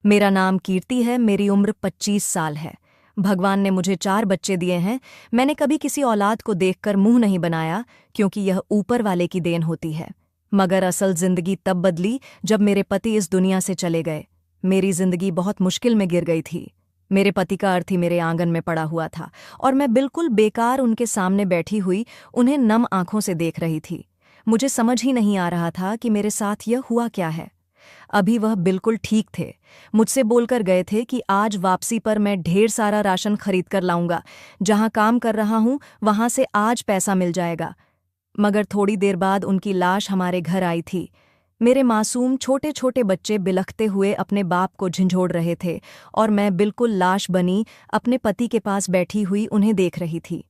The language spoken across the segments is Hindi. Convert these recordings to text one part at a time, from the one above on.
मेरा नाम कीर्ति है, मेरी उम्र 25 साल है। भगवान ने मुझे 4 बच्चे दिए हैं। मैंने कभी किसी औलाद को देखकर मुंह नहीं बनाया, क्योंकि यह ऊपर वाले की देन होती है। मगर असल जिंदगी तब बदली जब मेरे पति इस दुनिया से चले गए। मेरी जिंदगी बहुत मुश्किल में गिर गई थी। मेरे पति का अर्थी मेरे आंगन में पड़ा हुआ था और मैं बिल्कुल बेकार उनके सामने बैठी हुई उन्हें नम आंखों से देख रही थी। मुझे समझ ही नहीं आ रहा था कि मेरे साथ यह हुआ क्या है। अभी वह बिल्कुल ठीक थे। मुझसे बोलकर गए थे कि आज वापसी पर मैं ढेर सारा राशन खरीद कर लाऊंगा। जहां काम कर रहा हूं वहां से आज पैसा मिल जाएगा। मगर थोड़ी देर बाद उनकी लाश हमारे घर आई थी। मेरे मासूम छोटे छोटे बच्चे बिलखते हुए अपने बाप को झंझोड़ रहे थे और मैं बिल्कुल लाश बनी अपने पति के पास बैठी हुई उन्हें देख रही थी।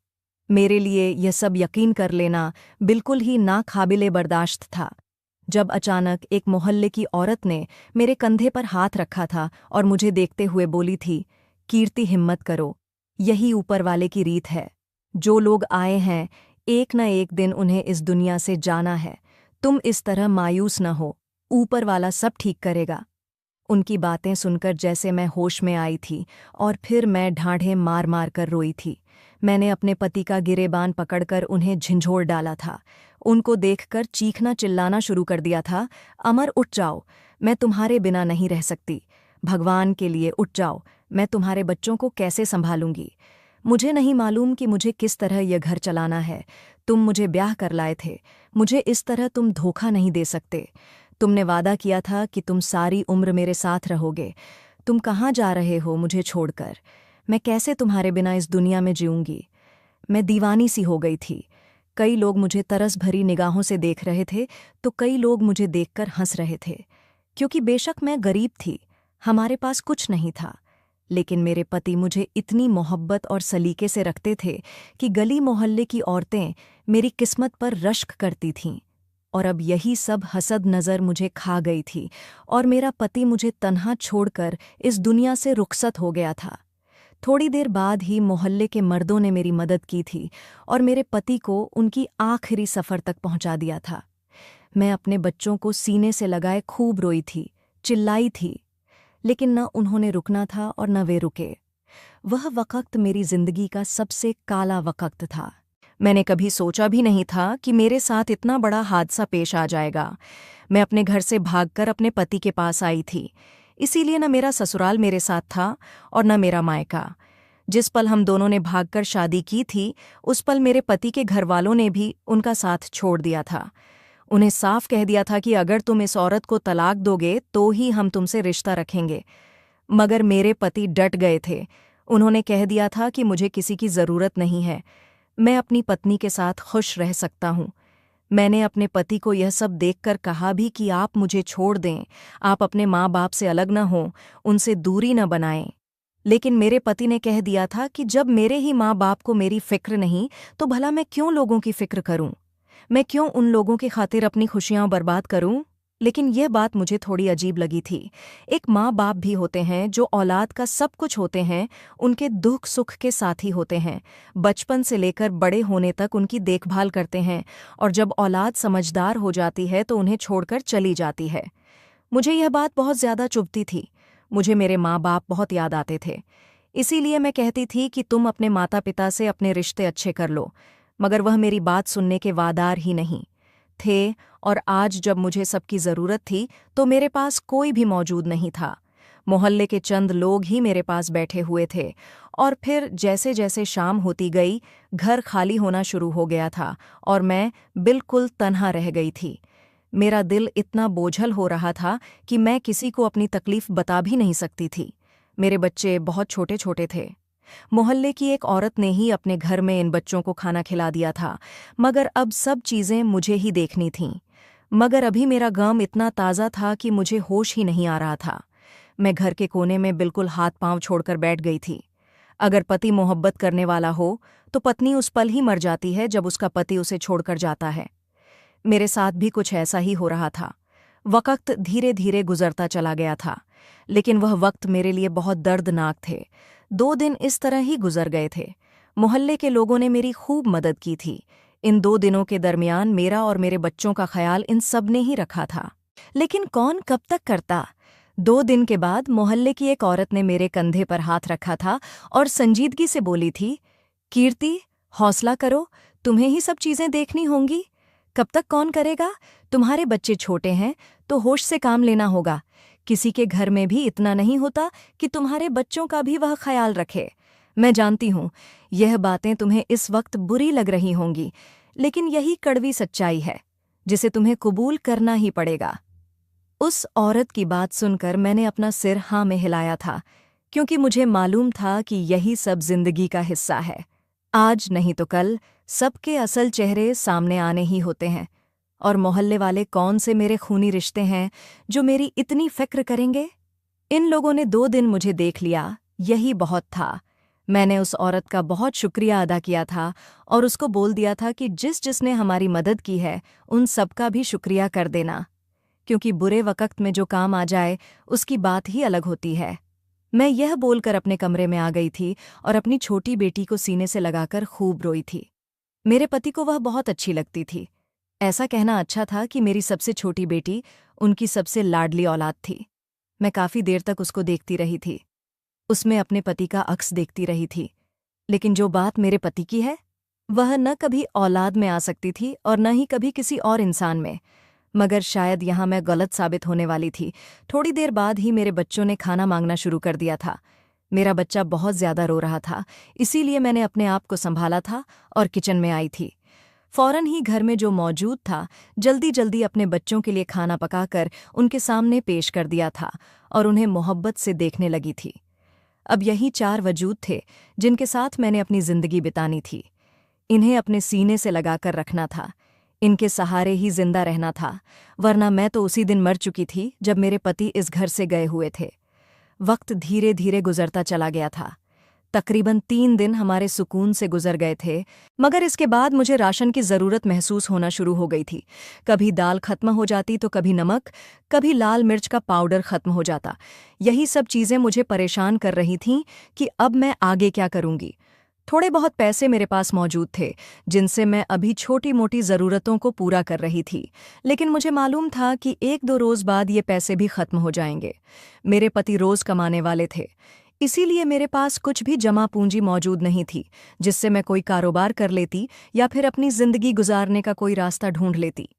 मेरे लिए यह सब यकीन कर लेना बिल्कुल ही नाकाबिले बर्दाश्त था, जब अचानक एक मोहल्ले की औरत ने मेरे कंधे पर हाथ रखा था और मुझे देखते हुए बोली थी, कीर्ति हिम्मत करो, यही ऊपर वाले की रीत है। जो लोग आए हैं एक न एक दिन उन्हें इस दुनिया से जाना है। तुम इस तरह मायूस न हो, ऊपर वाला सब ठीक करेगा। उनकी बातें सुनकर जैसे मैं होश में आई थी और फिर मैं ढाढ़े मार मार कर रोई थी। मैंने अपने पति का गिरेबान पकड़कर उन्हें झंझोड़ डाला था। उनको देखकर चीखना चिल्लाना शुरू कर दिया था, अमर उठ जाओ, मैं तुम्हारे बिना नहीं रह सकती। भगवान के लिए उठ जाओ, मैं तुम्हारे बच्चों को कैसे संभालूंगी। मुझे नहीं मालूम कि मुझे किस तरह यह घर चलाना है। तुम मुझे ब्याह कर लाए थे, मुझे इस तरह तुम धोखा नहीं दे सकते। तुमने वादा किया था कि तुम सारी उम्र मेरे साथ रहोगे। तुम कहाँ जा रहे हो मुझे छोड़कर? मैं कैसे तुम्हारे बिना इस दुनिया में जीऊंगी? मैं दीवानी सी हो गई थी। कई लोग मुझे तरस भरी निगाहों से देख रहे थे तो कई लोग मुझे देखकर हंस रहे थे, क्योंकि बेशक मैं गरीब थी, हमारे पास कुछ नहीं था, लेकिन मेरे पति मुझे इतनी मोहब्बत और सलीके से रखते थे कि गली मोहल्ले की औरतें मेरी किस्मत पर रश्क करती थीं। और अब यही सब हसद नज़र मुझे खा गई थी और मेरा पति मुझे तन्हा छोड़कर इस दुनिया से रुखसत हो गया था। थोड़ी देर बाद ही मोहल्ले के मर्दों ने मेरी मदद की थी और मेरे पति को उनकी आखिरी सफ़र तक पहुंचा दिया था। मैं अपने बच्चों को सीने से लगाए खूब रोई थी, चिल्लाई थी, लेकिन न उन्होंने रुकना था और न वे रुके। वह वक़्त मेरी जिंदगी का सबसे काला वक़्त था। मैंने कभी सोचा भी नहीं था कि मेरे साथ इतना बड़ा हादसा पेश आ जाएगा। मैं अपने घर से भागकर अपने पति के पास आई थी, इसीलिए न मेरा ससुराल मेरे साथ था और न मेरा मायका। जिस पल हम दोनों ने भागकर शादी की थी, उस पल मेरे पति के घरवालों ने भी उनका साथ छोड़ दिया था। उन्हें साफ कह दिया था कि अगर तुम इस औरत को तलाक दोगे तो ही हम तुमसे रिश्ता रखेंगे। मगर मेरे पति डट गए थे। उन्होंने कह दिया था कि मुझे किसी की ज़रूरत नहीं है, मैं अपनी पत्नी के साथ खुश रह सकता हूँ। मैंने अपने पति को यह सब देखकर कहा भी कि आप मुझे छोड़ दें, आप अपने माँ बाप से अलग न हों, उनसे दूरी न बनाएं। लेकिन मेरे पति ने कह दिया था कि जब मेरे ही माँ बाप को मेरी फिक्र नहीं, तो भला मैं क्यों लोगों की फिक्र करूं? मैं क्यों उन लोगों की खातिर अपनी खुशियां बर्बाद करूं? लेकिन यह बात मुझे थोड़ी अजीब लगी थी। एक माँ बाप भी होते हैं जो औलाद का सब कुछ होते हैं, उनके दुख सुख के साथी होते हैं, बचपन से लेकर बड़े होने तक उनकी देखभाल करते हैं, और जब औलाद समझदार हो जाती है तो उन्हें छोड़कर चली जाती है। मुझे यह बात बहुत ज़्यादा चुभती थी। मुझे मेरे माँ बाप बहुत याद आते थे। इसीलिए मैं कहती थी कि तुम अपने माता पिता से अपने रिश्ते अच्छे कर लो, मगर वह मेरी बात सुनने के वादार ही नहीं थे। और आज जब मुझे सबकी ज़रूरत थी तो मेरे पास कोई भी मौजूद नहीं था। मोहल्ले के चंद लोग ही मेरे पास बैठे हुए थे, और फिर जैसे जैसे शाम होती गई घर खाली होना शुरू हो गया था और मैं बिल्कुल तन्हा रह गई थी। मेरा दिल इतना बोझल हो रहा था कि मैं किसी को अपनी तकलीफ बता भी नहीं सकती थी। मेरे बच्चे बहुत छोटे छोटे थे। मोहल्ले की एक औरत ने ही अपने घर में इन बच्चों को खाना खिला दिया था, मगर अब सब चीज़ें मुझे ही देखनी थीं। मगर अभी मेरा गम इतना ताज़ा था कि मुझे होश ही नहीं आ रहा था। मैं घर के कोने में बिल्कुल हाथ पांव छोड़कर बैठ गई थी। अगर पति मोहब्बत करने वाला हो तो पत्नी उस पल ही मर जाती है जब उसका पति उसे छोड़कर जाता है। मेरे साथ भी कुछ ऐसा ही हो रहा था। वक़्त धीरे धीरे गुजरता चला गया था, लेकिन वह वक्त मेरे लिए बहुत दर्दनाक थे। 2 दिन इस तरह ही गुजर गए थे। मोहल्ले के लोगों ने मेरी खूब मदद की थी। इन 2 दिनों के दरमियान मेरा और मेरे बच्चों का ख्याल इन सब ने ही रखा था। लेकिन कौन कब तक करता? 2 दिन के बाद मोहल्ले की एक औरत ने मेरे कंधे पर हाथ रखा था और संजीदगी से बोली थी, कीर्ति, हौसला करो, तुम्हें ही सब चीजें देखनी होंगी। कब तक कौन करेगा? तुम्हारे बच्चे छोटे हैं तो होश से काम लेना होगा। किसी के घर में भी इतना नहीं होता कि तुम्हारे बच्चों का भी वह ख्याल रखे। मैं जानती हूँ यह बातें तुम्हें इस वक्त बुरी लग रही होंगी, लेकिन यही कड़वी सच्चाई है जिसे तुम्हें कबूल करना ही पड़ेगा। उस औरत की बात सुनकर मैंने अपना सिर हाँ में हिलाया था, क्योंकि मुझे मालूम था कि यही सब जिंदगी का हिस्सा है। आज नहीं तो कल सबके असल चेहरे सामने आने ही होते हैं। और मोहल्ले वाले कौन से मेरे खूनी रिश्ते हैं जो मेरी इतनी फिक्र करेंगे? इन लोगों ने 2 दिन मुझे देख लिया, यही बहुत था। मैंने उस औरत का बहुत शुक्रिया अदा किया था और उसको बोल दिया था कि जिसने हमारी मदद की है उन सबका भी शुक्रिया कर देना, क्योंकि बुरे वक्त में जो काम आ जाए उसकी बात ही अलग होती है। मैं यह बोलकर अपने कमरे में आ गई थी और अपनी छोटी बेटी को सीने से लगाकर खूब रोई थी। मेरे पति को वह बहुत अच्छी लगती थी। ऐसा कहना अच्छा था कि मेरी सबसे छोटी बेटी उनकी सबसे लाडली औलाद थी। मैं काफी देर तक उसको देखती रही थी, उसमें अपने पति का अक्स देखती रही थी। लेकिन जो बात मेरे पति की है वह न कभी औलाद में आ सकती थी और न ही कभी किसी और इंसान में। मगर शायद यहाँ मैं गलत साबित होने वाली थी। थोड़ी देर बाद ही मेरे बच्चों ने खाना मांगना शुरू कर दिया था। मेरा बच्चा बहुत ज्यादा रो रहा था, इसीलिए मैंने अपने आप को संभाला था और किचन में आई थी। फौरन ही घर में जो मौजूद था जल्दी जल्दी अपने बच्चों के लिए खाना पकाकर उनके सामने पेश कर दिया था और उन्हें मोहब्बत से देखने लगी थी। अब यही 4 वजूद थे जिनके साथ मैंने अपनी जिंदगी बितानी थी। इन्हें अपने सीने से लगाकर रखना था, इनके सहारे ही जिंदा रहना था, वरना मैं तो उसी दिन मर चुकी थी जब मेरे पति इस घर से गए हुए थे। वक्त धीरे धीरे गुजरता चला गया था। तकरीबन 3 दिन हमारे सुकून से गुजर गए थे, मगर इसके बाद मुझे राशन की ज़रूरत महसूस होना शुरू हो गई थी। कभी दाल खत्म हो जाती तो कभी नमक, कभी लाल मिर्च का पाउडर खत्म हो जाता। यही सब चीज़ें मुझे परेशान कर रही थीं कि अब मैं आगे क्या करूंगी। थोड़े बहुत पैसे मेरे पास मौजूद थे जिनसे मैं अभी छोटी मोटी ज़रूरतों को पूरा कर रही थी, लेकिन मुझे मालूम था कि 1-2 रोज़ बाद ये पैसे भी खत्म हो जाएंगे। मेरे पति रोज़ कमाने वाले थे, इसीलिए मेरे पास कुछ भी जमा पूंजी मौजूद नहीं थी जिससे मैं कोई कारोबार कर लेती या फिर अपनी जिंदगी गुजारने का कोई रास्ता ढूंढ लेती।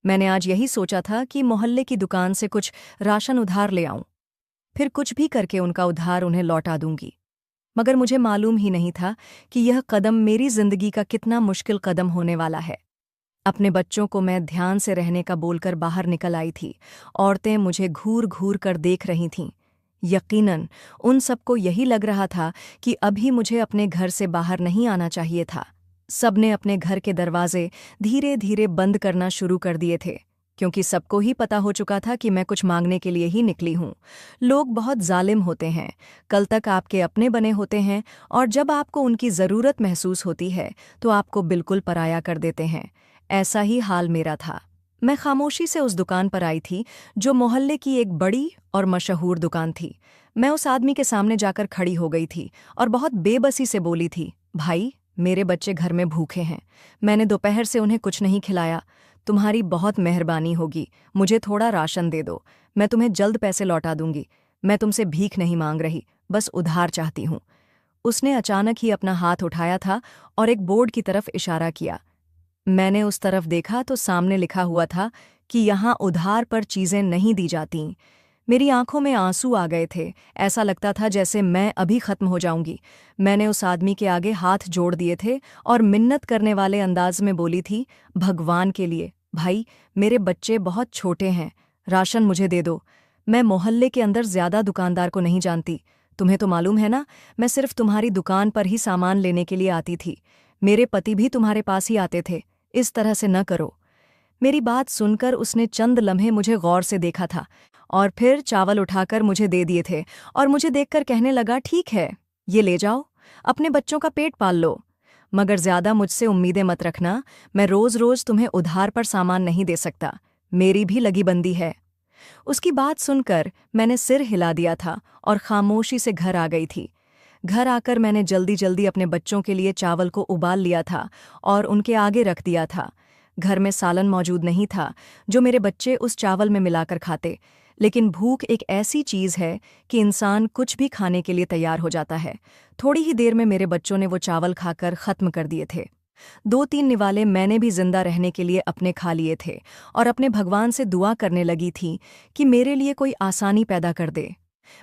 मैंने आज यही सोचा था कि मोहल्ले की दुकान से कुछ राशन उधार ले आऊं, फिर कुछ भी करके उनका उधार उन्हें लौटा दूंगी। मगर मुझे मालूम ही नहीं था कि यह कदम मेरी जिंदगी का कितना मुश्किल कदम होने वाला है। अपने बच्चों को मैं ध्यान से रहने का बोलकर बाहर निकल आई थी। औरतें मुझे घूर घूर कर देख रही थीं। यकीनन उन सबको यही लग रहा था कि अभी मुझे अपने घर से बाहर नहीं आना चाहिए था। सबने अपने घर के दरवाजे धीरे धीरे बंद करना शुरू कर दिए थे, क्योंकि सबको ही पता हो चुका था कि मैं कुछ मांगने के लिए ही निकली हूँ। लोग बहुत जालिम होते हैं, कल तक आपके अपने बने होते हैं और जब आपको उनकी ज़रूरत महसूस होती है तो आपको बिल्कुल पराया कर देते हैं। ऐसा ही हाल मेरा था। मैं खामोशी से उस दुकान पर आई थी जो मोहल्ले की एक बड़ी और मशहूर दुकान थी। मैं उस आदमी के सामने जाकर खड़ी हो गई थी और बहुत बेबसी से बोली थी, भाई, मेरे बच्चे घर में भूखे हैं, मैंने दोपहर से उन्हें कुछ नहीं खिलाया। तुम्हारी बहुत मेहरबानी होगी, मुझे थोड़ा राशन दे दो, मैं तुम्हें जल्द पैसे लौटा दूंगी। मैं तुमसे भीख नहीं मांग रही, बस उधार चाहती हूँ। उसने अचानक ही अपना हाथ उठाया था और एक बोर्ड की तरफ इशारा किया। मैंने उस तरफ देखा तो सामने लिखा हुआ था कि यहाँ उधार पर चीज़ें नहीं दी जातीं। मेरी आंखों में आंसू आ गए थे, ऐसा लगता था जैसे मैं अभी खत्म हो जाऊंगी। मैंने उस आदमी के आगे हाथ जोड़ दिए थे और मिन्नत करने वाले अंदाज में बोली थी, भगवान के लिए भाई, मेरे बच्चे बहुत छोटे हैं, राशन मुझे दे दो। मैं मोहल्ले के अंदर ज्यादा दुकानदार को नहीं जानती, तुम्हें तो मालूम है ना, मैं सिर्फ तुम्हारी दुकान पर ही सामान लेने के लिए आती थी। मेरे पति भी तुम्हारे पास ही आते थे, इस तरह से न करो। मेरी बात सुनकर उसने चंद लम्हे मुझे गौर से देखा था और फिर चावल उठाकर मुझे दे दिए थे और मुझे देखकर कहने लगा, ठीक है, ये ले जाओ, अपने बच्चों का पेट पाल लो, मगर ज्यादा मुझसे उम्मीदें मत रखना। मैं रोज रोज तुम्हें उधार पर सामान नहीं दे सकता, मेरी भी लगी बंदी है। उसकी बात सुनकर मैंने सिर हिला दिया था और खामोशी से घर आ गई थी। घर आकर मैंने जल्दी जल्दी अपने बच्चों के लिए चावल को उबाल लिया था और उनके आगे रख दिया था। घर में सालन मौजूद नहीं था जो मेरे बच्चे उस चावल में मिलाकर खाते, लेकिन भूख एक ऐसी चीज़ है कि इंसान कुछ भी खाने के लिए तैयार हो जाता है। थोड़ी ही देर में मेरे बच्चों ने वो चावल खाकर ख़त्म कर दिए थे। 2-3 निवाले मैंने भी जिंदा रहने के लिए अपने खा लिए थे और अपने भगवान से दुआ करने लगी थी कि मेरे लिए कोई आसानी पैदा कर दे।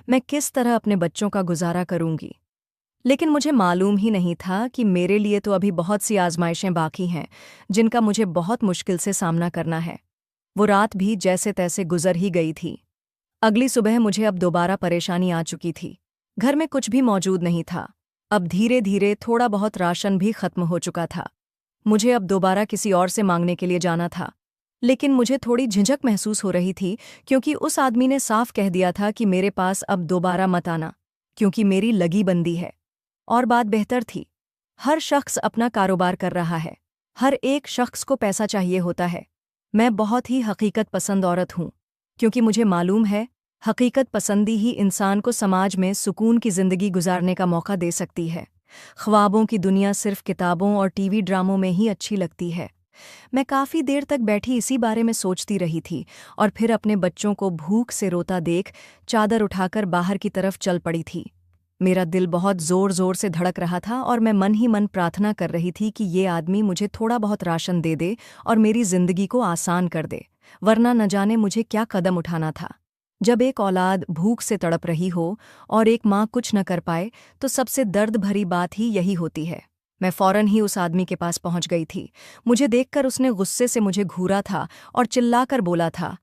मैं किस तरह अपने बच्चों का गुजारा करूंगी? लेकिन मुझे मालूम ही नहीं था कि मेरे लिए तो अभी बहुत सी आजमाइशें बाकी हैं, जिनका मुझे बहुत मुश्किल से सामना करना है। वो रात भी जैसे तैसे गुजर ही गई थी। अगली सुबह मुझे अब दोबारा परेशानी आ चुकी थी। घर में कुछ भी मौजूद नहीं था। अब धीरे धीरे थोड़ा बहुत राशन भी खत्म हो चुका था। मुझे अब दोबारा किसी और से मांगने के लिए जाना था। लेकिन मुझे थोड़ी झिझक महसूस हो रही थी, क्योंकि उस आदमी ने साफ कह दिया था कि मेरे पास अब दोबारा मत आना, क्योंकि मेरी लगी बंदी है। और बात बेहतर थी। हर शख्स अपना कारोबार कर रहा है। हर एक शख्स को पैसा चाहिए होता है। मैं बहुत ही हकीकत पसंद औरत हूँ, क्योंकि मुझे मालूम है हकीकत पसंदी ही इंसान को समाज में सुकून की ज़िंदगी गुजारने का मौका दे सकती है। ख्वाबों की दुनिया सिर्फ किताबों और टीवी ड्रामों में ही अच्छी लगती है। मैं काफ़ी देर तक बैठी इसी बारे में सोचती रही थी और फिर अपने बच्चों को भूख से रोता देख चादर उठाकर बाहर की तरफ चल पड़ी थी। मेरा दिल बहुत ज़ोर ज़ोर से धड़क रहा था और मैं मन ही मन प्रार्थना कर रही थी कि ये आदमी मुझे थोड़ा बहुत राशन दे दे और मेरी ज़िंदगी को आसान कर दे, वरना न जाने मुझे क्या कदम उठाना था। जब एक औलाद भूख से तड़प रही हो और एक माँ कुछ न कर पाए, तो सबसे दर्द भरी बात ही यही होती है। मैं फ़ौरन ही उस आदमी के पास पहुंच गई थी। मुझे देखकर उसने गुस्से से मुझे घूरा था और चिल्लाकर बोला था,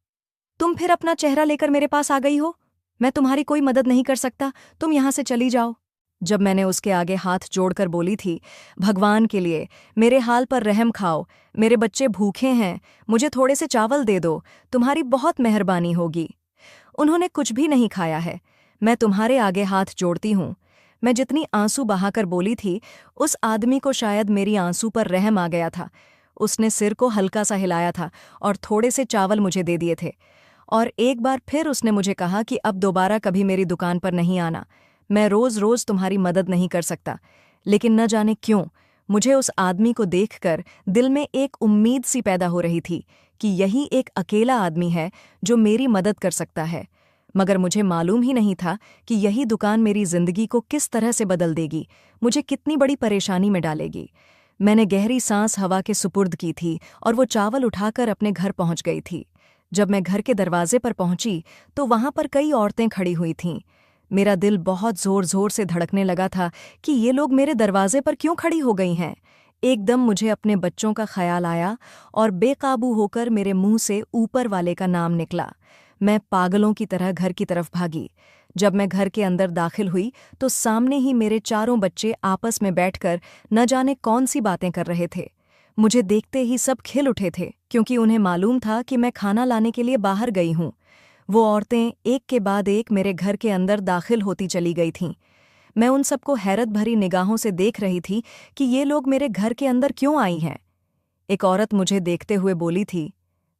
तुम फिर अपना चेहरा लेकर मेरे पास आ गई हो? मैं तुम्हारी कोई मदद नहीं कर सकता, तुम यहाँ से चली जाओ। जब मैंने उसके आगे हाथ जोड़कर बोली थी, भगवान के लिए मेरे हाल पर रहम खाओ, मेरे बच्चे भूखे हैं, मुझे थोड़े से चावल दे दो, तुम्हारी बहुत मेहरबानी होगी। उन्होंने कुछ भी नहीं खाया है, मैं तुम्हारे आगे हाथ जोड़ती हूँ। मैं जितनी आंसू बहाकर बोली थी, उस आदमी को शायद मेरी आंसू पर रहम आ गया था। उसने सिर को हल्का सा हिलाया था और थोड़े से चावल मुझे दे दिए थे। और एक बार फिर उसने मुझे कहा कि अब दोबारा कभी मेरी दुकान पर नहीं आना। मैं रोज़-रोज़ तुम्हारी मदद नहीं कर सकता। लेकिन न जाने क्यों मुझे उस आदमी को देखकर दिल में एक उम्मीद सी पैदा हो रही थी कि यही एक अकेला आदमी है जो मेरी मदद कर सकता है। मगर मुझे मालूम ही नहीं था कि यही दुकान मेरी ज़िंदगी को किस तरह से बदल देगी, मुझे कितनी बड़ी परेशानी में डालेगी। मैंने गहरी सांस हवा के सुपुर्द की थी और वो चावल उठाकर अपने घर पहुंच गई थी। जब मैं घर के दरवाजे पर पहुंची तो वहां पर कई औरतें खड़ी हुई थीं। मेरा दिल बहुत जोर-जोर से धड़कने लगा था कि ये लोग मेरे दरवाजे पर क्यों खड़ी हो गई हैं। एकदम मुझे अपने बच्चों का ख्याल आया और बेकाबू होकर मेरे मुंह से ऊपर वाले का नाम निकला। मैं पागलों की तरह घर की तरफ भागी। जब मैं घर के अंदर दाखिल हुई तो सामने ही मेरे चारों बच्चे आपस में बैठकर न जाने कौन सी बातें कर रहे थे। मुझे देखते ही सब खिल उठे थे, क्योंकि उन्हें मालूम था कि मैं खाना लाने के लिए बाहर गई हूँ। वो औरतें एक के बाद एक मेरे घर के अंदर दाखिल होती चली गई थीं। मैं उन सबको हैरत भरी निगाहों से देख रही थी कि ये लोग मेरे घर के अंदर क्यों आई हैं। एक औरत मुझे देखते हुए बोली थी,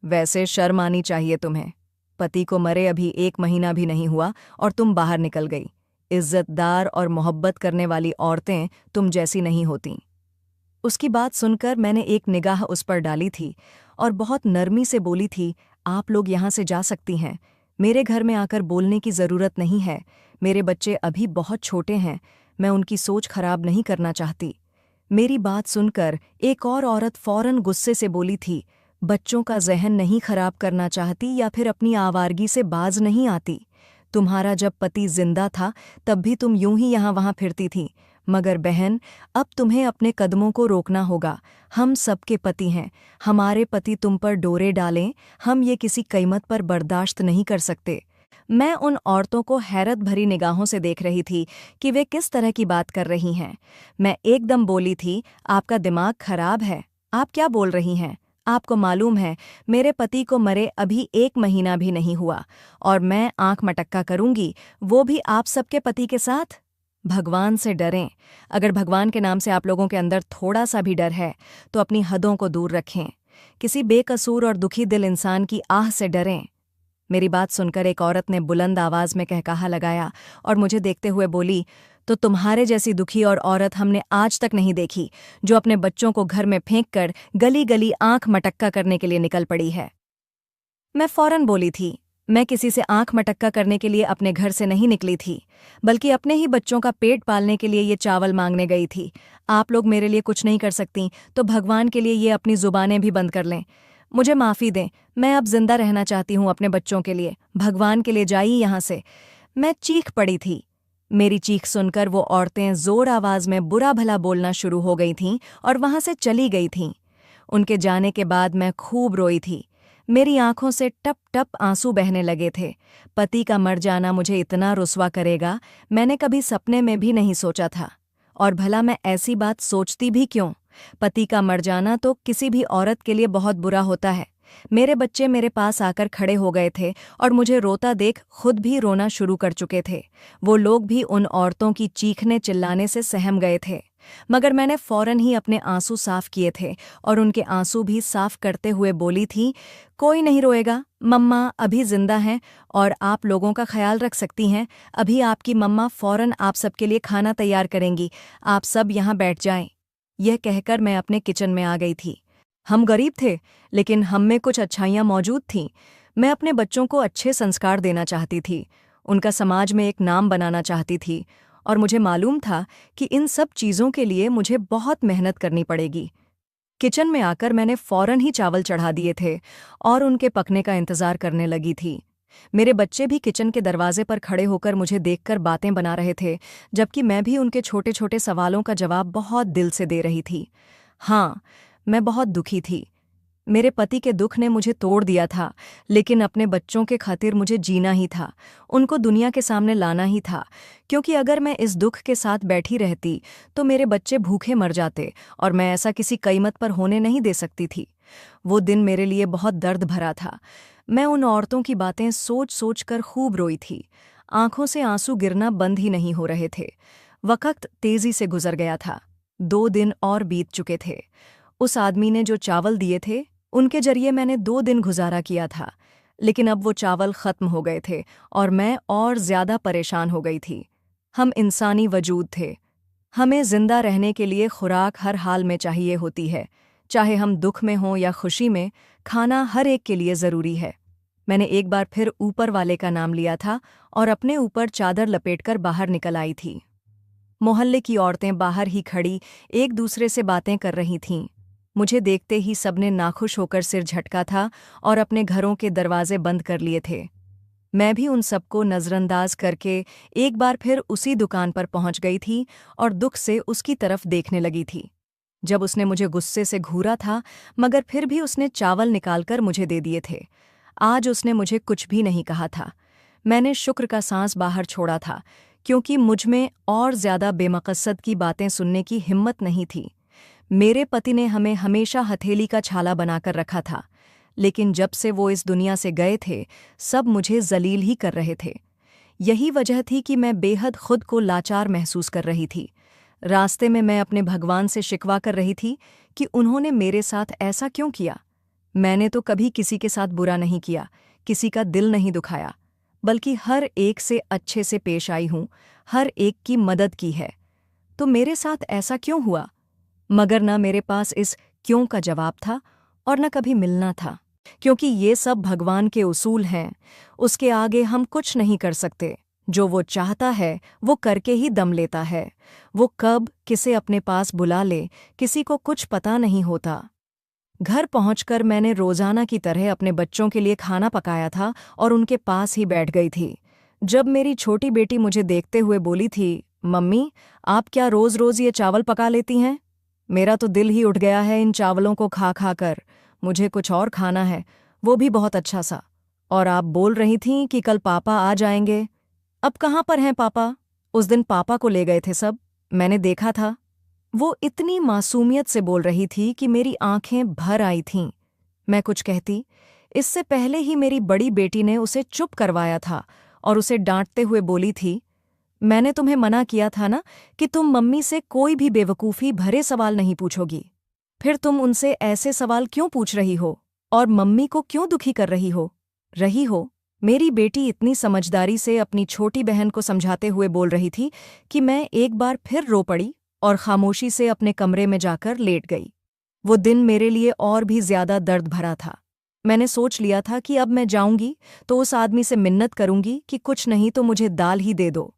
वैसे शर्म आनी चाहिए तुम्हें। पति को मरे अभी 1 महीना भी नहीं हुआ और तुम बाहर निकल गई। इज्जतदार और मोहब्बत करने वाली औरतें तुम जैसी नहीं होतीं। उसकी बात सुनकर मैंने एक निगाह उस पर डाली थी और बहुत नरमी से बोली थी, आप लोग यहाँ से जा सकती हैं। मेरे घर में आकर बोलने की ज़रूरत नहीं है। मेरे बच्चे अभी बहुत छोटे हैं, मैं उनकी सोच खराब नहीं करना चाहती। मेरी बात सुनकर एक और औरत फ़ौरन गुस्से से बोली थी, बच्चों का ज़हन नहीं खराब करना चाहती या फिर अपनी आवारगी से बाज नहीं आती। तुम्हारा जब पति जिंदा था तब भी तुम यूं ही यहाँ वहाँ फिरती थी। मगर बहन, अब तुम्हें अपने कदमों को रोकना होगा। हम सबके पति हैं। हमारे पति तुम पर डोरे डालें, हम ये किसी कीमत पर बर्दाश्त नहीं कर सकते। मैं उन औरतों को हैरत भरी निगाहों से देख रही थी कि वे किस तरह की बात कर रही हैं। मैं एकदम बोली थी, आपका दिमाग खराब है। आप क्या बोल रही हैं? आपको मालूम है मेरे पति को मरे अभी 1 महीना भी नहीं हुआ और मैं आंख मटक्का करूंगी, वो भी आप सबके पति के साथ? भगवान से डरें। अगर भगवान के नाम से आप लोगों के अंदर थोड़ा सा भी डर है तो अपनी हदों को दूर रखें। किसी बेकसूर और दुखी दिल इंसान की आह से डरें। मेरी बात सुनकर एक औरत ने बुलंद आवाज में कहकाहा लगाया और मुझे देखते हुए बोली, तो तुम्हारे जैसी दुखी और औरत हमने आज तक नहीं देखी, जो अपने बच्चों को घर में फेंक कर गली गली आंख मटक्का करने के लिए निकल पड़ी है। मैं फौरन बोली थी, मैं किसी से आंख मटक्का करने के लिए अपने घर से नहीं निकली थी, बल्कि अपने ही बच्चों का पेट पालने के लिए ये चावल मांगने गई थी। आप लोग मेरे लिए कुछ नहीं कर सकती तो भगवान के लिए ये अपनी जुबानें भी बंद कर लें। मुझे माफ़ी दें, मैं अब जिंदा रहना चाहती हूँ अपने बच्चों के लिए। भगवान के लिए जाइए यहाँ से। मैं चीख पड़ी थी। मेरी चीख सुनकर वो औरतें जोर आवाज में बुरा भला बोलना शुरू हो गई थीं और वहां से चली गई थीं। उनके जाने के बाद मैं खूब रोई थी। मेरी आंखों से टप टप आंसू बहने लगे थे। पति का मर जाना मुझे इतना रुस्वा करेगा, मैंने कभी सपने में भी नहीं सोचा था। और भला मैं ऐसी बात सोचती भी क्यों? पति का मर जाना तो किसी भी औरत के लिए बहुत बुरा होता है। मेरे बच्चे मेरे पास आकर खड़े हो गए थे और मुझे रोता देख खुद भी रोना शुरू कर चुके थे। वो लोग भी उन औरतों की चीखने चिल्लाने से सहम गए थे, मगर मैंने फौरन ही अपने आंसू साफ किए थे और उनके आंसू भी साफ करते हुए बोली थी, कोई नहीं रोएगा, मम्मा अभी जिंदा हैं और आप लोगों का ख्याल रख सकती हैं। अभी आपकी मम्मा फौरन आप सबके लिए खाना तैयार करेंगी, आप सब यहाँ बैठ जाएं। यह कहकर मैं अपने किचन में आ गई थी। हम गरीब थे, लेकिन हम में कुछ अच्छाइयाँ मौजूद थीं। मैं अपने बच्चों को अच्छे संस्कार देना चाहती थी, उनका समाज में एक नाम बनाना चाहती थी, और मुझे मालूम था कि इन सब चीज़ों के लिए मुझे बहुत मेहनत करनी पड़ेगी। किचन में आकर मैंने फौरन ही चावल चढ़ा दिए थे और उनके पकने का इंतज़ार करने लगी थी। मेरे बच्चे भी किचन के दरवाजे पर खड़े होकर मुझे देखकर बातें बना रहे थे, जबकि मैं भी उनके छोटे छोटे सवालों का जवाब बहुत दिल से दे रही थी। हाँ, मैं बहुत दुखी थी। मेरे पति के दुख ने मुझे तोड़ दिया था, लेकिन अपने बच्चों के खातिर मुझे जीना ही था, उनको दुनिया के सामने लाना ही था, क्योंकि अगर मैं इस दुख के साथ बैठी रहती तो मेरे बच्चे भूखे मर जाते और मैं ऐसा किसी कीमत पर होने नहीं दे सकती थी। वो दिन मेरे लिए बहुत दर्द भरा था। मैं उन औरतों की बातें सोच सोच कर खूब रोई थी। आंखों से आंसू गिरना बंद ही नहीं हो रहे थे। वक्त तेजी से गुजर गया था। 2 दिन और बीत चुके थे। उस आदमी ने जो चावल दिए थे, उनके जरिए मैंने 2 दिन गुजारा किया था, लेकिन अब वो चावल खत्म हो गए थे और मैं और ज्यादा परेशान हो गई थी। हम इंसानी वजूद थे। हमें जिंदा रहने के लिए खुराक हर हाल में चाहिए होती है, चाहे हम दुख में हों या खुशी में। खाना हर एक के लिए ज़रूरी है। मैंने एक बार फिर ऊपर वाले का नाम लिया था और अपने ऊपर चादर लपेटकर बाहर निकल आई थी। मोहल्ले की औरतें बाहर ही खड़ी एक दूसरे से बातें कर रही थीं। मुझे देखते ही सबने नाखुश होकर सिर झटका था और अपने घरों के दरवाजे बंद कर लिए थे। मैं भी उन सबको नज़रअंदाज करके एक बार फिर उसी दुकान पर पहुंच गई थी और दुख से उसकी तरफ देखने लगी थी। जब उसने मुझे गुस्से से घूरा था, मगर फिर भी उसने चावल निकालकर मुझे दे दिए थे। आज उसने मुझे कुछ भी नहीं कहा था। मैंने शुक्र का सांस बाहर छोड़ा था, क्योंकि मुझमें और ज्यादा बेमकसद की बातें सुनने की हिम्मत नहीं थी। मेरे पति ने हमें हमेशा हथेली का छाला बनाकर रखा था, लेकिन जब से वो इस दुनिया से गए थे, सब मुझे जलील ही कर रहे थे। यही वजह थी कि मैं बेहद खुद को लाचार महसूस कर रही थी। रास्ते में मैं अपने भगवान से शिकवा कर रही थी कि उन्होंने मेरे साथ ऐसा क्यों किया। मैंने तो कभी किसी के साथ बुरा नहीं किया, किसी का दिल नहीं दुखाया, बल्कि हर एक से अच्छे से पेश आई हूँ, हर एक की मदद की है। तो मेरे साथ ऐसा क्यों हुआ? मगर न मेरे पास इस क्यों का जवाब था और न कभी मिलना था, क्योंकि ये सब भगवान के उसूल हैं। उसके आगे हम कुछ नहीं कर सकते। जो वो चाहता है वो करके ही दम लेता है। वो कब किसे अपने पास बुला ले, किसी को कुछ पता नहीं होता। घर पहुंचकर मैंने रोजाना की तरह अपने बच्चों के लिए खाना पकाया था और उनके पास ही बैठ गई थी। जब मेरी छोटी बेटी मुझे देखते हुए बोली थी, मम्मी आप क्या रोज रोज ये चावल पका लेती हैं? मेरा तो दिल ही उठ गया है इन चावलों को खा खा कर। मुझे कुछ और खाना है, वो भी बहुत अच्छा सा। और आप बोल रही थीं कि कल पापा आ जाएंगे। अब कहाँ पर हैं पापा? उस दिन पापा को ले गए थे सब, मैंने देखा था। वो इतनी मासूमियत से बोल रही थी कि मेरी आंखें भर आई थीं। मैं कुछ कहती, इससे पहले ही मेरी बड़ी बेटी ने उसे चुप करवाया था और उसे डांटते हुए बोली थी, मैंने तुम्हें मना किया था ना कि तुम मम्मी से कोई भी बेवकूफ़ी भरे सवाल नहीं पूछोगी। फिर तुम उनसे ऐसे सवाल क्यों पूछ रही हो और मम्मी को क्यों दुखी कर रही हो? मेरी बेटी इतनी समझदारी से अपनी छोटी बहन को समझाते हुए बोल रही थी कि मैं एक बार फिर रो पड़ी और खामोशी से अपने कमरे में जाकर लेट गई। वो दिन मेरे लिए और भी ज्यादा दर्द भरा था। मैंने सोच लिया था कि अब मैं जाऊंगी तो उस आदमी से मिन्नत करूंगी कि कुछ नहीं तो मुझे दाल ही दे दो।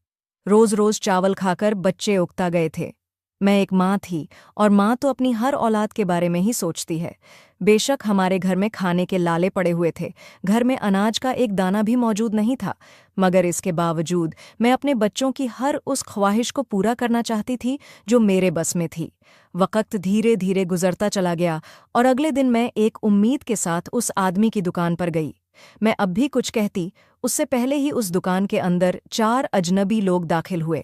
रोज रोज चावल खाकर बच्चे उगता गए थे। मैं एक माँ थी, और माँ तो अपनी हर औलाद के बारे में ही सोचती है। बेशक हमारे घर में खाने के लाले पड़े हुए थे, घर में अनाज का एक दाना भी मौजूद नहीं था, मगर इसके बावजूद मैं अपने बच्चों की हर उस ख्वाहिश को पूरा करना चाहती थी जो मेरे बस में थी। वक़्त धीरे धीरे गुजरता चला गया, और अगले दिन मैं एक उम्मीद के साथ उस आदमी की दुकान पर गई। मैं अब भी कुछ कहती, उससे पहले ही उस दुकान के अंदर 4 अजनबी लोग दाखिल हुए।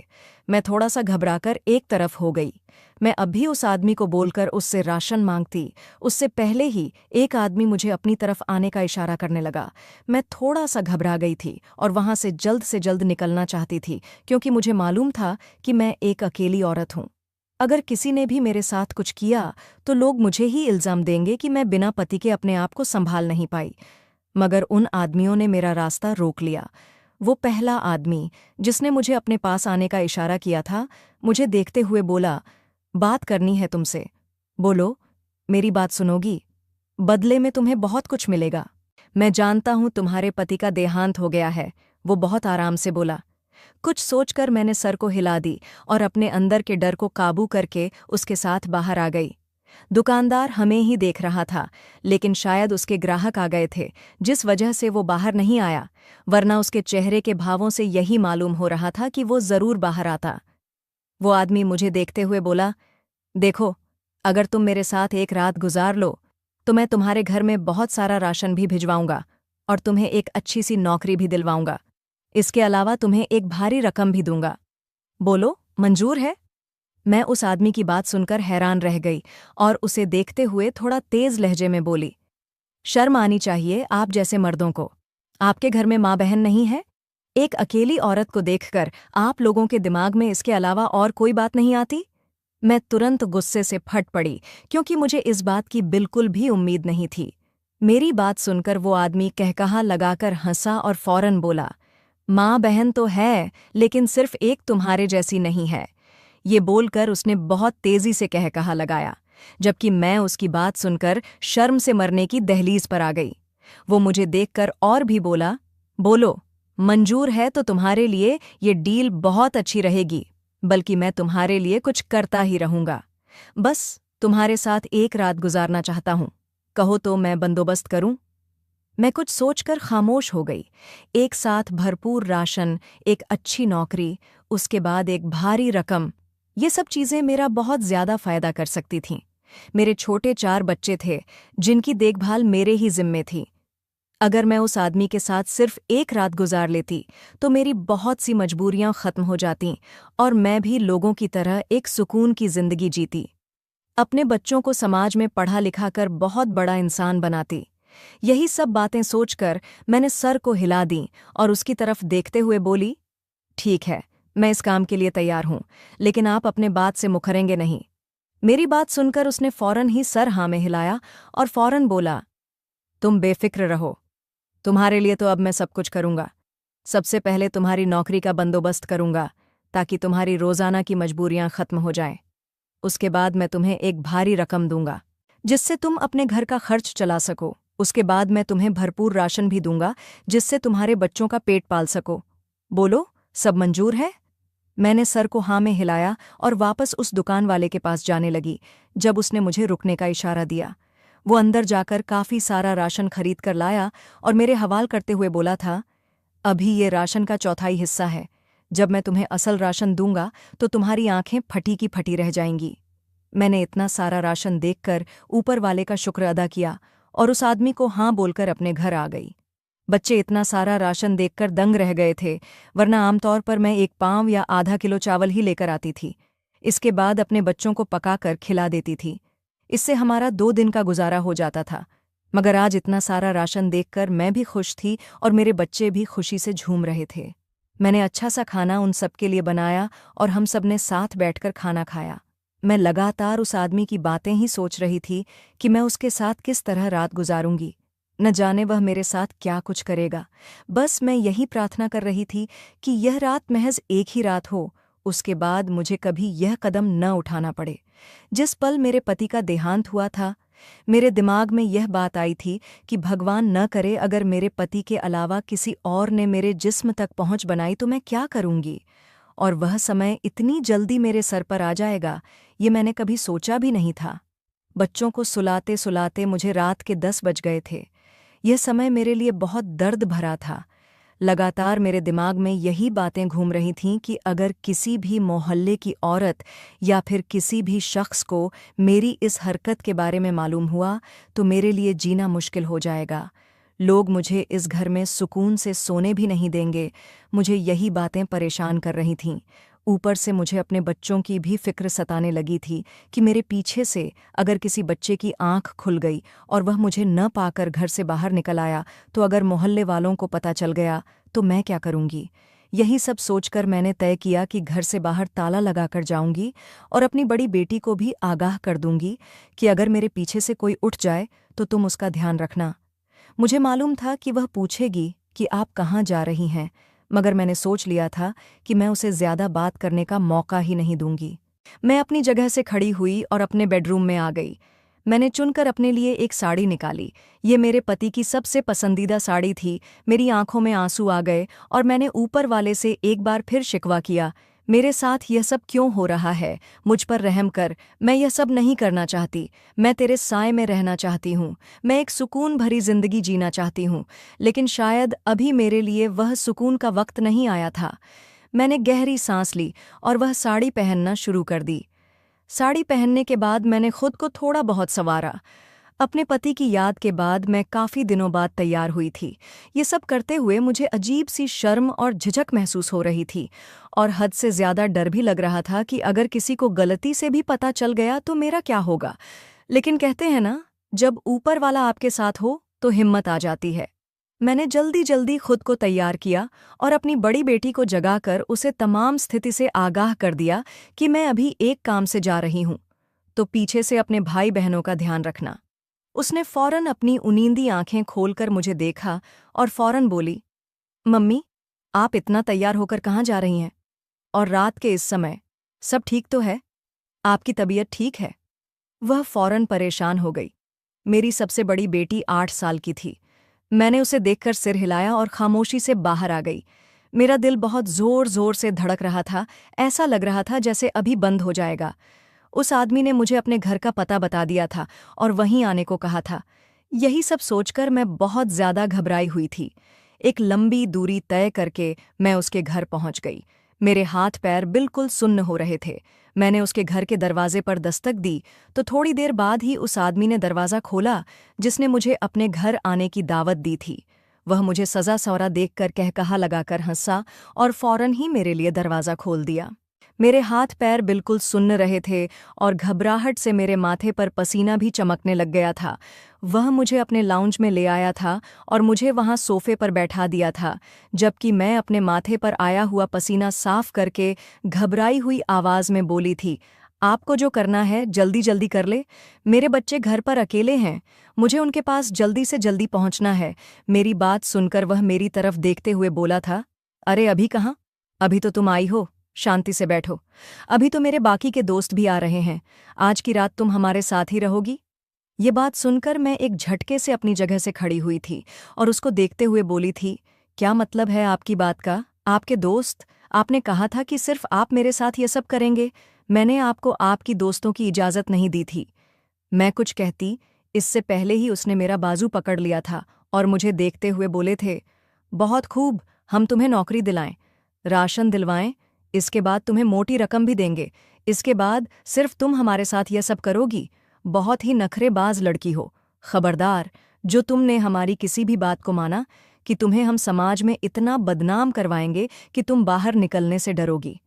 मैं थोड़ा सा घबराकर एक तरफ हो गई। मैं अब भी उस आदमी को बोलकर उससे राशन मांगती, उससे पहले ही एक आदमी मुझे अपनी तरफ आने का इशारा करने लगा। मैं थोड़ा सा घबरा गई थी और वहां से जल्द निकलना चाहती थी, क्योंकि मुझे मालूम था कि मैं एक अकेली औरत हूं। अगर किसी ने भी मेरे साथ कुछ किया तो लोग मुझे ही इल्ज़ाम देंगे कि मैं बिना पति के अपने आप को संभाल नहीं पाई। मगर उन आदमियों ने मेरा रास्ता रोक लिया। वो पहला आदमी जिसने मुझे अपने पास आने का इशारा किया था, मुझे देखते हुए बोला, बात करनी है तुमसे। बोलो, मेरी बात सुनोगी? बदले में तुम्हें बहुत कुछ मिलेगा। मैं जानता हूं तुम्हारे पति का देहांत हो गया है, वो बहुत आराम से बोला। कुछ सोचकर मैंने सर को हिला दी और अपने अंदर के डर को काबू करके उसके साथ बाहर आ गई। दुकानदार हमें ही देख रहा था, लेकिन शायद उसके ग्राहक आ गए थे, जिस वजह से वो बाहर नहीं आया, वरना उसके चेहरे के भावों से यही मालूम हो रहा था कि वो जरूर बाहर आता। वो आदमी मुझे देखते हुए बोला, देखो, अगर तुम मेरे साथ एक रात गुजार लो तो मैं तुम्हारे घर में बहुत सारा राशन भी भिजवाऊंगा और तुम्हें एक अच्छी सी नौकरी भी दिलवाऊंगा। इसके अलावा तुम्हें एक भारी रकम भी दूंगा। बोलो, मंजूर है? मैं उस आदमी की बात सुनकर हैरान रह गई और उसे देखते हुए थोड़ा तेज लहजे में बोली, शर्म आनी चाहिए आप जैसे मर्दों को। आपके घर में माँ बहन नहीं है? एक अकेली औरत को देखकर आप लोगों के दिमाग में इसके अलावा और कोई बात नहीं आती? मैं तुरंत गुस्से से फट पड़ी, क्योंकि मुझे इस बात की बिल्कुल भी उम्मीद नहीं थी। मेरी बात सुनकर वो आदमी कहकहा लगाकर हंसा और फौरन बोला, माँ बहन तो है, लेकिन सिर्फ एक तुम्हारे जैसी नहीं है। ये बोलकर उसने बहुत तेजी से कहकहा लगाया, जबकि मैं उसकी बात सुनकर शर्म से मरने की दहलीज पर आ गई। वो मुझे देखकर और भी बोला, बोलो, मंजूर है तो तुम्हारे लिए ये डील बहुत अच्छी रहेगी, बल्कि मैं तुम्हारे लिए कुछ करता ही रहूंगा। बस तुम्हारे साथ एक रात गुजारना चाहता हूं, कहो तो मैं बंदोबस्त करूं। मैं कुछ सोचकर खामोश हो गई। एक साथ भरपूर राशन, एक अच्छी नौकरी, उसके बाद एक भारी रकम, ये सब चीजें मेरा बहुत ज्यादा फायदा कर सकती थीं। मेरे छोटे 4 बच्चे थे जिनकी देखभाल मेरे ही जिम्मे थी। अगर मैं उस आदमी के साथ सिर्फ एक रात गुजार लेती तो मेरी बहुत सी मजबूरियां खत्म हो जातीं और मैं भी लोगों की तरह एक सुकून की जिंदगी जीती। अपने बच्चों को समाज में पढ़ा लिखा कर बहुत बड़ा इंसान बनाती। यही सब बातें सोचकर मैंने सर को हिला दी और उसकी तरफ देखते हुए बोली, ठीक है, मैं इस काम के लिए तैयार हूं, लेकिन आप अपने बात से मुकरेंगे नहीं। मेरी बात सुनकर उसने फौरन ही सर हाँ में हिलाया और फौरन बोला, तुम बेफिक्र रहो, तुम्हारे लिए तो अब मैं सब कुछ करूंगा। सबसे पहले तुम्हारी नौकरी का बंदोबस्त करूंगा ताकि तुम्हारी रोजाना की मजबूरियां खत्म हो जाएं। उसके बाद मैं तुम्हें एक भारी रकम दूंगा जिससे तुम अपने घर का खर्च चला सको। उसके बाद मैं तुम्हें भरपूर राशन भी दूंगा जिससे तुम्हारे बच्चों का पेट पाल सको। बोलो, सब मंजूर है? मैंने सर को हाँ में हिलाया और वापस उस दुकान वाले के पास जाने लगी। जब उसने मुझे रुकने का इशारा दिया, वो अंदर जाकर काफी सारा राशन खरीद कर लाया और मेरे हवाल करते हुए बोला था, अभी ये राशन का चौथाई हिस्सा है। जब मैं तुम्हें असल राशन दूंगा तो तुम्हारी आंखें फटी की फटी रह जाएंगी। मैंने इतना सारा राशन देखकर ऊपर वाले का शुक्र अदा किया और उस आदमी को हाँ बोलकर अपने घर आ गई। बच्चे इतना सारा राशन देखकर दंग रह गए थे, वरना आमतौर पर मैं 1 पाव या आधा किलो चावल ही लेकर आती थी। इसके बाद अपने बच्चों को पकाकर खिला देती थी। इससे हमारा 2 दिन का गुजारा हो जाता था। मगर आज इतना सारा राशन देखकर मैं भी खुश थी और मेरे बच्चे भी खुशी से झूम रहे थे। मैंने अच्छा सा खाना उन सबके लिए बनाया और हम सब ने साथ बैठकर खाना खाया। मैं लगातार उस आदमी की बातें ही सोच रही थी कि मैं उसके साथ किस तरह रात गुजारूंगी। न जाने वह मेरे साथ क्या कुछ करेगा। बस मैं यही प्रार्थना कर रही थी कि यह रात महज एक ही रात हो, उसके बाद मुझे कभी यह कदम न उठाना पड़े। जिस पल मेरे पति का देहांत हुआ था, मेरे दिमाग में यह बात आई थी कि भगवान न करे अगर मेरे पति के अलावा किसी और ने मेरे जिस्म तक पहुंच बनाई तो मैं क्या करूंगी। और वह समय इतनी जल्दी मेरे सर पर आ जाएगा, ये मैंने कभी सोचा भी नहीं था। बच्चों को सुलाते सुलाते मुझे रात के 10 बज गए थे। यह समय मेरे लिए बहुत दर्द भरा था। लगातार मेरे दिमाग में यही बातें घूम रही थीं कि अगर किसी भी मोहल्ले की औरत या फिर किसी भी शख्स को मेरी इस हरकत के बारे में मालूम हुआ तो मेरे लिए जीना मुश्किल हो जाएगा। लोग मुझे इस घर में सुकून से सोने भी नहीं देंगे। मुझे यही बातें परेशान कर रही थीं। ऊपर से मुझे अपने बच्चों की भी फिक्र सताने लगी थी कि मेरे पीछे से अगर किसी बच्चे की आंख खुल गई और वह मुझे न पाकर घर से बाहर निकल आया तो अगर मोहल्ले वालों को पता चल गया तो मैं क्या करूंगी। यही सब सोचकर मैंने तय किया कि घर से बाहर ताला लगाकर जाऊंगी और अपनी बड़ी बेटी को भी आगाह कर दूंगी कि अगर मेरे पीछे से कोई उठ जाए तो तुम उसका ध्यान रखना। मुझे मालूम था कि वह पूछेगी कि आप कहाँ जा रही हैं, मगर मैंने सोच लिया था कि मैं उसे ज्यादा बात करने का मौका ही नहीं दूंगी। मैं अपनी जगह से खड़ी हुई और अपने बेडरूम में आ गई। मैंने चुनकर अपने लिए एक साड़ी निकाली। ये मेरे पति की सबसे पसंदीदा साड़ी थी। मेरी आंखों में आंसू आ गए और मैंने ऊपर वाले से एक बार फिर शिकवा किया, मेरे साथ यह सब क्यों हो रहा है, मुझ पर रहम कर। मैं यह सब नहीं करना चाहती। मैं तेरे साए में रहना चाहती हूँ। मैं एक सुकून भरी जिंदगी जीना चाहती हूँ, लेकिन शायद अभी मेरे लिए वह सुकून का वक्त नहीं आया था। मैंने गहरी सांस ली और वह साड़ी पहनना शुरू कर दी। साड़ी पहनने के बाद मैंने खुद को थोड़ा बहुत संवारा। अपने पति की याद के बाद मैं काफ़ी दिनों बाद तैयार हुई थी। ये सब करते हुए मुझे अजीब सी शर्म और झिझक महसूस हो रही थी और हद से ज़्यादा डर भी लग रहा था कि अगर किसी को गलती से भी पता चल गया तो मेरा क्या होगा। लेकिन कहते हैं ना, जब ऊपर वाला आपके साथ हो तो हिम्मत आ जाती है। मैंने जल्दी जल्दी खुद को तैयार किया और अपनी बड़ी बेटी को जगाकर उसे तमाम स्थिति से आगाह कर दिया कि मैं अभी एक काम से जा रही हूँ, तो पीछे से अपने भाई बहनों का ध्यान रखना। उसने फौरन अपनी उनींदी आंखें खोलकर मुझे देखा और फौरन बोली, मम्मी, आप इतना तैयार होकर कहाँ जा रही हैं? और रात के इस समय सब ठीक तो है? आपकी तबीयत ठीक है? वह फौरन परेशान हो गई। मेरी सबसे बड़ी बेटी 8 साल की थी। मैंने उसे देखकर सिर हिलाया और खामोशी से बाहर आ गई। मेरा दिल बहुत जोर जोर से धड़क रहा था। ऐसा लग रहा था जैसे अभी बंद हो जाएगा। उस आदमी ने मुझे अपने घर का पता बता दिया था और वहीं आने को कहा था। यही सब सोचकर मैं बहुत ज्यादा घबराई हुई थी। एक लंबी दूरी तय करके मैं उसके घर पहुंच गई। मेरे हाथ पैर बिल्कुल सुन्न हो रहे थे। मैंने उसके घर के दरवाजे पर दस्तक दी तो थोड़ी देर बाद ही उस आदमी ने दरवाज़ा खोला जिसने मुझे अपने घर आने की दावत दी थी। वह मुझे सजा सौरा देखकर कहकहा लगाकर हंसा और फौरन ही मेरे लिए दरवाज़ा खोल दिया। मेरे हाथ पैर बिल्कुल सुन्न रहे थे और घबराहट से मेरे माथे पर पसीना भी चमकने लग गया था। वह मुझे अपने लाउंज में ले आया था और मुझे वहां सोफे पर बैठा दिया था, जबकि मैं अपने माथे पर आया हुआ पसीना साफ करके घबराई हुई आवाज में बोली थी, आपको जो करना है जल्दी जल्दी कर ले। मेरे बच्चे घर पर अकेले हैं, मुझे उनके पास जल्दी से जल्दी पहुंचना है। मेरी बात सुनकर वह मेरी तरफ देखते हुए बोला था, अरे अभी कहाँ? अभी तो तुम आई हो, शांति से बैठो। अभी तो मेरे बाकी के दोस्त भी आ रहे हैं। आज की रात तुम हमारे साथ ही रहोगी? ये बात सुनकर मैं एक झटके से अपनी जगह से खड़ी हुई थी और उसको देखते हुए बोली थी, क्या मतलब है आपकी बात का? आपके दोस्त? आपने कहा था कि सिर्फ आप मेरे साथ ये सब करेंगे। मैंने आपको आपकी दोस्तों की इजाज़त नहीं दी थी। मैं कुछ कहती इससे पहले ही उसने मेरा बाजू पकड़ लिया था और मुझे देखते हुए बोले थे, बहुत खूब, हम तुम्हें नौकरी दिलाएं, राशन दिलवाएं, इसके बाद तुम्हें मोटी रकम भी देंगे। इसके बाद सिर्फ तुम हमारे साथ यह सब करोगी। बहुत ही नखरेबाज लड़की हो। खबरदार, जो तुमने हमारी किसी भी बात को माना कि तुम्हें हम समाज में इतना बदनाम करवाएंगे कि तुम बाहर निकलने से डरोगी।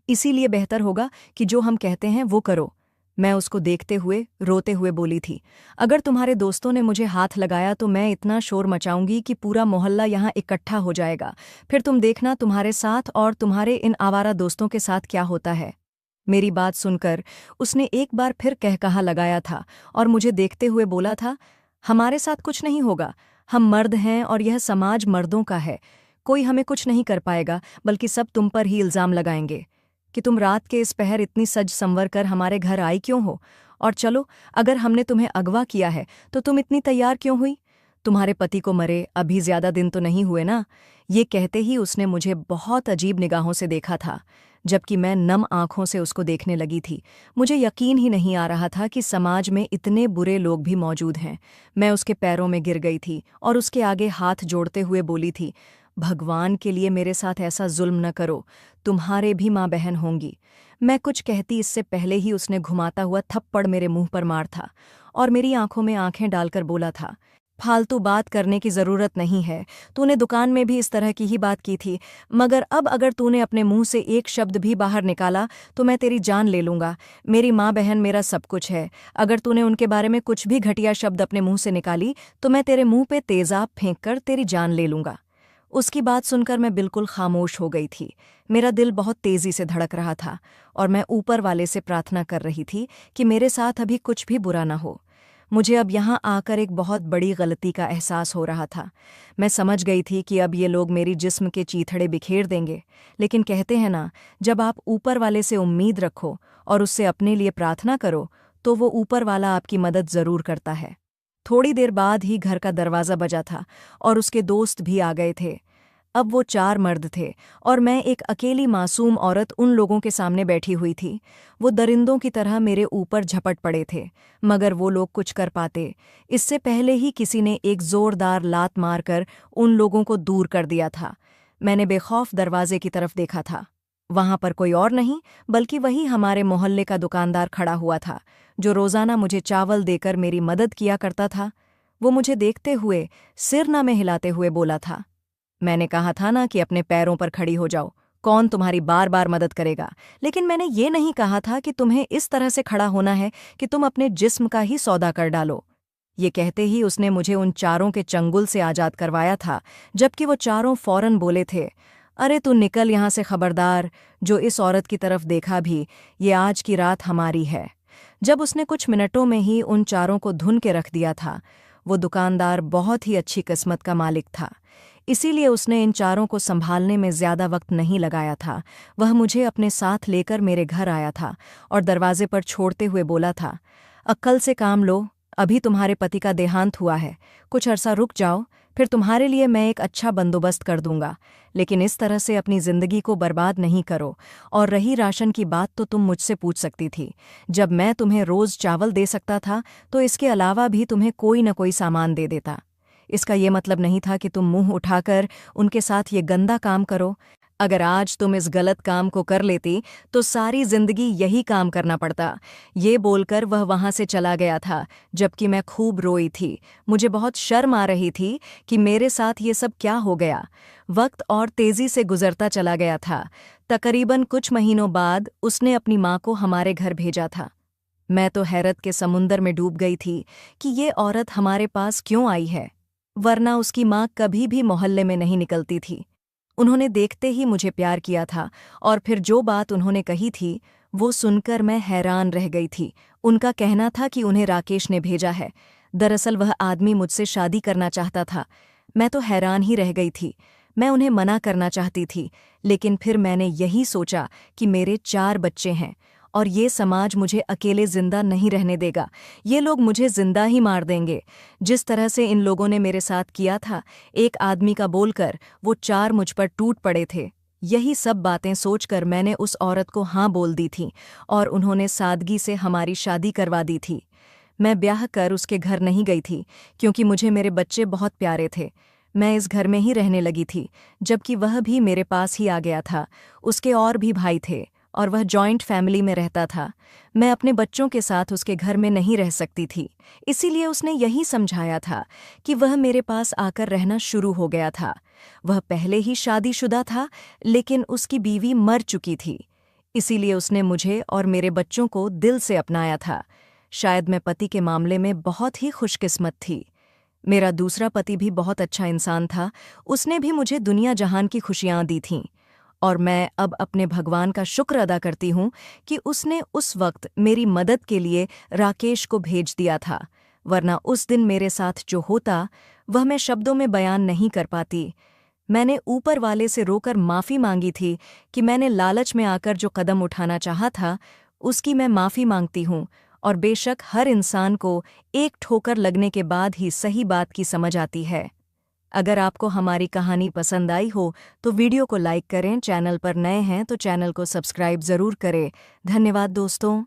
इसीलिए बेहतर होगा कि जो हम कहते हैं वो करो। मैं उसको देखते हुए रोते हुए बोली थी, अगर तुम्हारे दोस्तों ने मुझे हाथ लगाया तो मैं इतना शोर मचाऊंगी कि पूरा मोहल्ला यहाँ इकट्ठा हो जाएगा। फिर तुम देखना तुम्हारे साथ और तुम्हारे इन आवारा दोस्तों के साथ क्या होता है। मेरी बात सुनकर उसने एक बार फिर कहकहा लगाया था और मुझे देखते हुए बोला था, हमारे साथ कुछ नहीं होगा। हम मर्द हैं और यह समाज मर्दों का है। कोई हमें कुछ नहीं कर पाएगा, बल्कि सब तुम पर ही इल्ज़ाम लगाएंगे कि तुम रात के इस पहर इतनी सज संवर कर हमारे घर आई क्यों हो और चलो, अगर हमने तुम्हें अगवा किया है तो तुम इतनी तैयार क्यों हुई? तुम्हारे पति को मरे अभी ज्यादा दिन तो नहीं हुए ना? ये कहते ही उसने मुझे बहुत अजीब निगाहों से देखा था, जबकि मैं नम आंखों से उसको देखने लगी थी। मुझे यकीन ही नहीं आ रहा था कि समाज में इतने बुरे लोग भी मौजूद हैं। मैं उसके पैरों में गिर गई थी और उसके आगे हाथ जोड़ते हुए बोली थी, भगवान के लिए मेरे साथ ऐसा जुल्म न करो, तुम्हारे भी माँ बहन होंगी। मैं कुछ कहती इससे पहले ही उसने घुमाता हुआ थप्पड़ मेरे मुंह पर मार था और मेरी आंखों में आंखें डालकर बोला था, फालतू बात करने की जरूरत नहीं है। तूने दुकान में भी इस तरह की ही बात की थी, मगर अब अगर तूने अपने मुंह से एक शब्द भी बाहर निकाला तो मैं तेरी जान ले लूंगा। मेरी माँ बहन मेरा सब कुछ है। अगर तूने उनके बारे में कुछ भी घटिया शब्द अपने मुंह से निकाली तो मैं तेरे मुंह पे तेजाब फेंक कर तेरी जान ले लूंगा। उसकी बात सुनकर मैं बिल्कुल खामोश हो गई थी। मेरा दिल बहुत तेजी से धड़क रहा था और मैं ऊपर वाले से प्रार्थना कर रही थी कि मेरे साथ अभी कुछ भी बुरा न हो। मुझे अब यहाँ आकर एक बहुत बड़ी गलती का एहसास हो रहा था। मैं समझ गई थी कि अब ये लोग मेरी जिस्म के चीथड़े बिखेर देंगे, लेकिन कहते हैं ना, जब आप ऊपर वाले से उम्मीद रखो और उससे अपने लिए प्रार्थना करो तो वो ऊपर वाला आपकी मदद जरूर करता है। थोड़ी देर बाद ही घर का दरवाज़ा बजा था और उसके दोस्त भी आ गए थे। अब वो 4 मर्द थे और मैं एक अकेली मासूम औरत उन लोगों के सामने बैठी हुई थी। वो दरिंदों की तरह मेरे ऊपर झपट पड़े थे, मगर वो लोग कुछ कर पाते इससे पहले ही किसी ने एक जोरदार लात मारकर उन लोगों को दूर कर दिया था। मैंने बेखौफ दरवाजे की तरफ देखा था। वहां पर कोई और नहीं बल्कि वही हमारे मोहल्ले का दुकानदार खड़ा हुआ था, जो रोजाना मुझे चावल देकर मेरी मदद किया करता था। वो मुझे देखते हुए सिर न में हिलाते हुए बोला था, मैंने कहा था ना कि अपने पैरों पर खड़ी हो जाओ, कौन तुम्हारी बार बार मदद करेगा। लेकिन मैंने ये नहीं कहा था कि तुम्हें इस तरह से खड़ा होना है कि तुम अपने जिस्म का ही सौदा कर डालो। ये कहते ही उसने मुझे उन चारों के चंगुल से आजाद करवाया था, जबकि वो चारों फौरन बोले थे, अरे तू निकल यहाँ से खबरदार। जो इस औरत की तरफ देखा भी, ये आज की रात हमारी है। जब उसने कुछ मिनटों में ही उन चारों को धुन के रख दिया था, वो दुकानदार बहुत ही अच्छी किस्मत का मालिक था। इसीलिए उसने इन चारों को संभालने में ज्यादा वक्त नहीं लगाया था। वह मुझे अपने साथ लेकर मेरे घर आया था और दरवाजे पर छोड़ते हुए बोला था, अक्ल से काम लो, अभी तुम्हारे पति का देहांत हुआ है, कुछ अरसा रुक जाओ, फिर तुम्हारे लिए मैं एक अच्छा बंदोबस्त कर दूंगा। लेकिन इस तरह से अपनी जिंदगी को बर्बाद नहीं करो। और रही राशन की बात तो तुम मुझसे पूछ सकती थी। जब मैं तुम्हें रोज चावल दे सकता था तो इसके अलावा भी तुम्हें कोई न कोई सामान दे देता। इसका ये मतलब नहीं था कि तुम मुंह उठाकर उनके साथ ये गंदा काम करो। अगर आज तुम इस गलत काम को कर लेती तो सारी जिंदगी यही काम करना पड़ता। ये बोलकर वह वहां से चला गया था, जबकि मैं खूब रोई थी। मुझे बहुत शर्म आ रही थी कि मेरे साथ ये सब क्या हो गया। वक्त और तेजी से गुजरता चला गया था। तकरीबन कुछ महीनों बाद उसने अपनी माँ को हमारे घर भेजा था। मैं तो हैरत के समुंदर में डूब गई थी कि ये औरत हमारे पास क्यों आई है, वरना उसकी माँ कभी भी मोहल्ले में नहीं निकलती थी। उन्होंने देखते ही मुझे प्यार किया था और फिर जो बात उन्होंने कही थी वो सुनकर मैं हैरान रह गई थी। उनका कहना था कि उन्हें राकेश ने भेजा है। दरअसल वह आदमी मुझसे शादी करना चाहता था। मैं तो हैरान ही रह गई थी। मैं उन्हें मना करना चाहती थी, लेकिन फिर मैंने यही सोचा कि मेरे 4 बच्चे हैं और ये समाज मुझे अकेले जिंदा नहीं रहने देगा। ये लोग मुझे जिंदा ही मार देंगे। जिस तरह से इन लोगों ने मेरे साथ किया था, एक आदमी का बोलकर वो 4 मुझ पर टूट पड़े थे। यही सब बातें सोचकर मैंने उस औरत को हाँ बोल दी थी और उन्होंने सादगी से हमारी शादी करवा दी थी। मैं ब्याह कर उसके घर नहीं गई थी, क्योंकि मुझे मेरे बच्चे बहुत प्यारे थे। मैं इस घर में ही रहने लगी थी, जबकि वह भी मेरे पास ही आ गया था। उसके और भी भाई थे और वह जॉइंट फैमिली में रहता था। मैं अपने बच्चों के साथ उसके घर में नहीं रह सकती थी, इसीलिए उसने यही समझाया था कि वह मेरे पास आकर रहना शुरू हो गया था। वह पहले ही शादीशुदा था, लेकिन उसकी बीवी मर चुकी थी। इसीलिए उसने मुझे और मेरे बच्चों को दिल से अपनाया था। शायद मैं पति के मामले में बहुत ही खुशकिस्मत थी। मेरा दूसरा पति भी बहुत अच्छा इंसान था। उसने भी मुझे दुनिया जहान की खुशियां दी थीं और मैं अब अपने भगवान का शुक्र अदा करती हूँ कि उसने उस वक्त मेरी मदद के लिए राकेश को भेज दिया था, वरना उस दिन मेरे साथ जो होता वह मैं शब्दों में बयान नहीं कर पाती। मैंने ऊपर वाले से रोकर माफ़ी मांगी थी कि मैंने लालच में आकर जो कदम उठाना चाहा था, उसकी मैं माफ़ी मांगती हूँ और बेशक हर इंसान को एक ठोकर लगने के बाद ही सही बात की समझ आती है। अगर आपको हमारी कहानी पसंद आई हो तो वीडियो को लाइक करें, चैनल पर नए हैं तो चैनल को सब्सक्राइब ज़रूर करें। धन्यवाद दोस्तों।